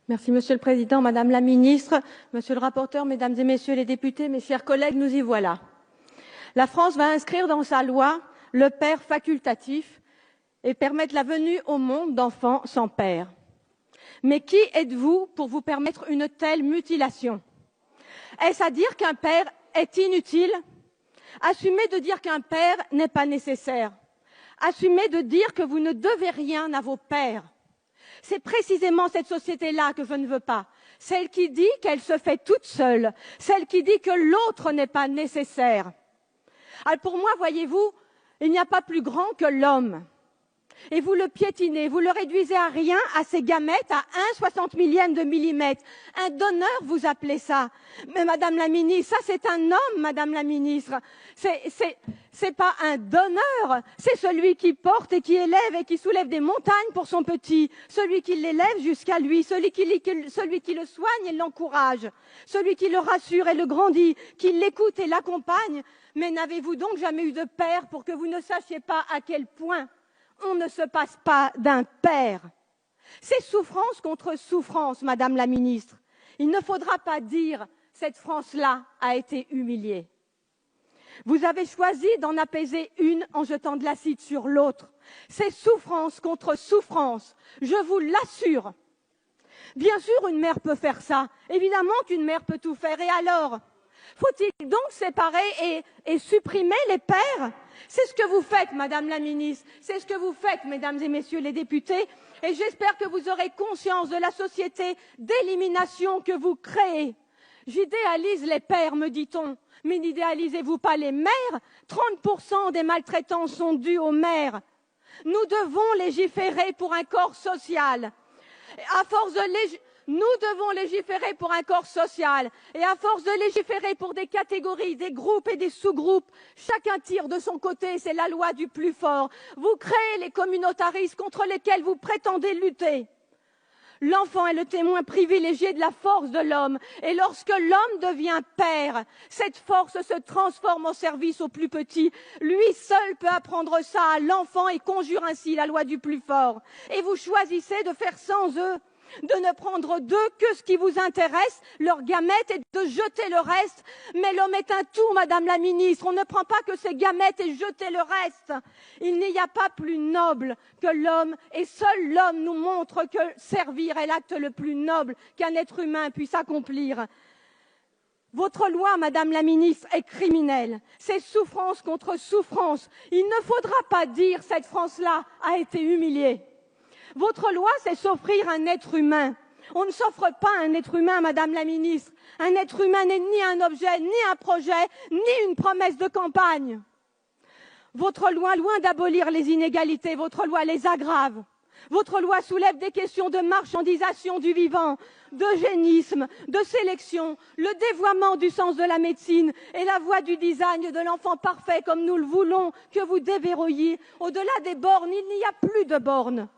Merci, Monsieur le Président, Madame la Ministre, Monsieur le rapporteur, Mesdames et Messieurs les députés, mes chers collègues, nous y voilà. La France va inscrire dans sa loi le père facultatif et permettre la venue au monde d'enfants sans père. Mais qui êtes-vous pour vous permettre une telle mutilation? Est-ce à dire qu'un père est inutile? Assumez de dire qu'un père n'est pas nécessaire. Assumez de dire que vous ne devez rien à vos pères. C'est précisément cette société-là que je ne veux pas. Celle qui dit qu'elle se fait toute seule. Celle qui dit que l'autre n'est pas nécessaire. Alors pour moi, voyez-vous, il n'y a pas plus grand que l'homme. Et vous le piétinez, vous le réduisez à rien, à ses gamètes, à 1/60 millième de millimètre. Un donneur, vous appelez ça. Mais Madame la Ministre, ça c'est un homme, Madame la Ministre. C'est pas un donneur, c'est celui qui porte et qui élève et qui soulève des montagnes pour son petit. Celui qui l'élève jusqu'à lui, celui qui le soigne et l'encourage. Celui qui le rassure et le grandit, qui l'écoute et l'accompagne. Mais n'avez-vous donc jamais eu de père pour que vous ne sachiez pas à quel point on ne se passe pas d'un père? C'est souffrance contre souffrance, Madame la Ministre. Il ne faudra pas dire « cette France-là a été humiliée ». Vous avez choisi d'en apaiser une en jetant de l'acide sur l'autre. C'est souffrance contre souffrance, je vous l'assure. Bien sûr, une mère peut faire ça. Évidemment qu'une mère peut tout faire. Et alors? Faut-il donc séparer et supprimer les pères? C'est ce que vous faites, Madame la Ministre. C'est ce que vous faites, Mesdames et Messieurs les députés. Et j'espère que vous aurez conscience de la société d'élimination que vous créez. J'idéalise les pères, me dit-on. Mais n'idéalisez-vous pas les mères? 30% des maltraitances sont dues aux mères. Nous devons légiférer pour un corps social. À force de Nous devons légiférer pour un corps social. Et à force de légiférer pour des catégories, des groupes et des sous-groupes, chacun tire de son côté, c'est la loi du plus fort. Vous créez les communautarismes contre lesquels vous prétendez lutter. L'enfant est le témoin privilégié de la force de l'homme. Et lorsque l'homme devient père, cette force se transforme au service au plus petit. Lui seul peut apprendre ça à l'enfant et conjure ainsi la loi du plus fort. Et vous choisissez de faire sans eux, de ne prendre d'eux que ce qui vous intéresse, leurs gamètes, et de jeter le reste. Mais l'homme est un tout, Madame la Ministre. On ne prend pas que ses gamètes et jeter le reste. Il n'y a pas plus noble que l'homme, et seul l'homme nous montre que servir est l'acte le plus noble qu'un être humain puisse accomplir. Votre loi, Madame la Ministre, est criminelle. C'est souffrance contre souffrance. Il ne faudra pas dire cette France-là a été humiliée. Votre loi, c'est s'offrir un être humain. On ne s'offre pas un être humain, Madame la Ministre. Un être humain n'est ni un objet, ni un projet, ni une promesse de campagne. Votre loi, loin d'abolir les inégalités, votre loi les aggrave. Votre loi soulève des questions de marchandisation du vivant, d'eugénisme, de sélection, le dévoiement du sens de la médecine et la voie du design de l'enfant parfait comme nous le voulons que vous déverrouilliez. Au-delà des bornes, il n'y a plus de bornes.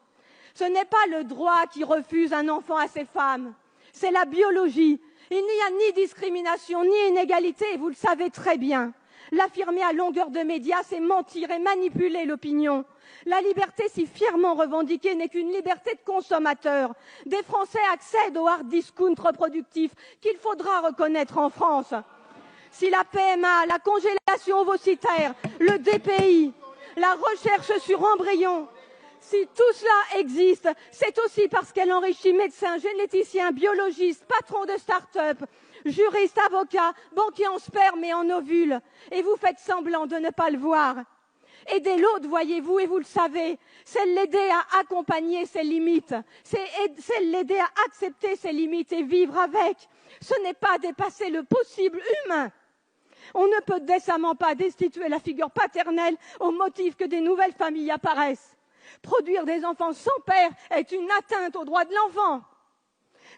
Ce n'est pas le droit qui refuse un enfant à ses femmes, c'est la biologie. Il n'y a ni discrimination, ni inégalité, et vous le savez très bien. L'affirmer à longueur de médias, c'est mentir et manipuler l'opinion. La liberté si fièrement revendiquée n'est qu'une liberté de consommateur. Des Français accèdent au hard discount reproductif qu'il faudra reconnaître en France. Si la PMA, la congélation ovocitaire, le DPI, la recherche sur embryons, si tout cela existe, c'est aussi parce qu'elle enrichit médecins, généticiens, biologistes, patrons de start-up, juristes, avocats, banquiers en sperme et en ovules. Et vous faites semblant de ne pas le voir. Aider l'autre, voyez-vous, et vous le savez, c'est l'aider à accompagner ses limites. C'est l'aider à accepter ses limites et vivre avec. Ce n'est pas dépasser le possible humain. On ne peut décemment pas destituer la figure paternelle au motif que des nouvelles familles apparaissent. Produire des enfants sans père est une atteinte aux droits de l'enfant.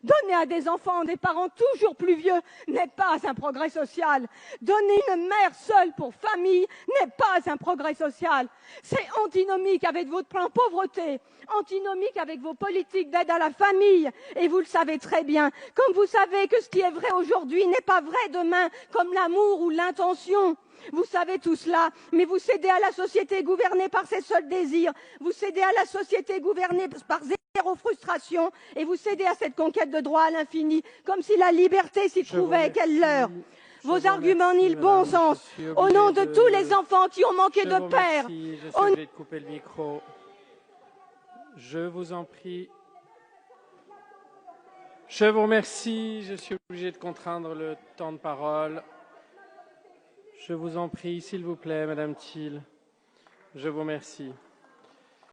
Donner à des enfants des parents toujours plus vieux n'est pas un progrès social. Donner une mère seule pour famille n'est pas un progrès social. C'est antinomique avec votre plan pauvreté, antinomique avec vos politiques d'aide à la famille. Et vous le savez très bien, comme vous savez que ce qui est vrai aujourd'hui n'est pas vrai demain, comme l'amour ou l'intention. Vous savez tout cela, mais vous cédez à la société gouvernée par ses seuls désirs. Vous cédez à la société gouvernée par zéro frustration et vous cédez à cette conquête de droit à l'infini, comme si la liberté s'y trouvait, quelle leurre. Vos arguments nient le bon sens. Au nom de tous les enfants qui ont manqué de père. Je suis obligé de couper le micro. Je vous en prie. Je vous remercie. Je suis obligé de contraindre le temps de parole. Je vous en prie, s'il vous plaît, Madame Thiel. Je vous remercie.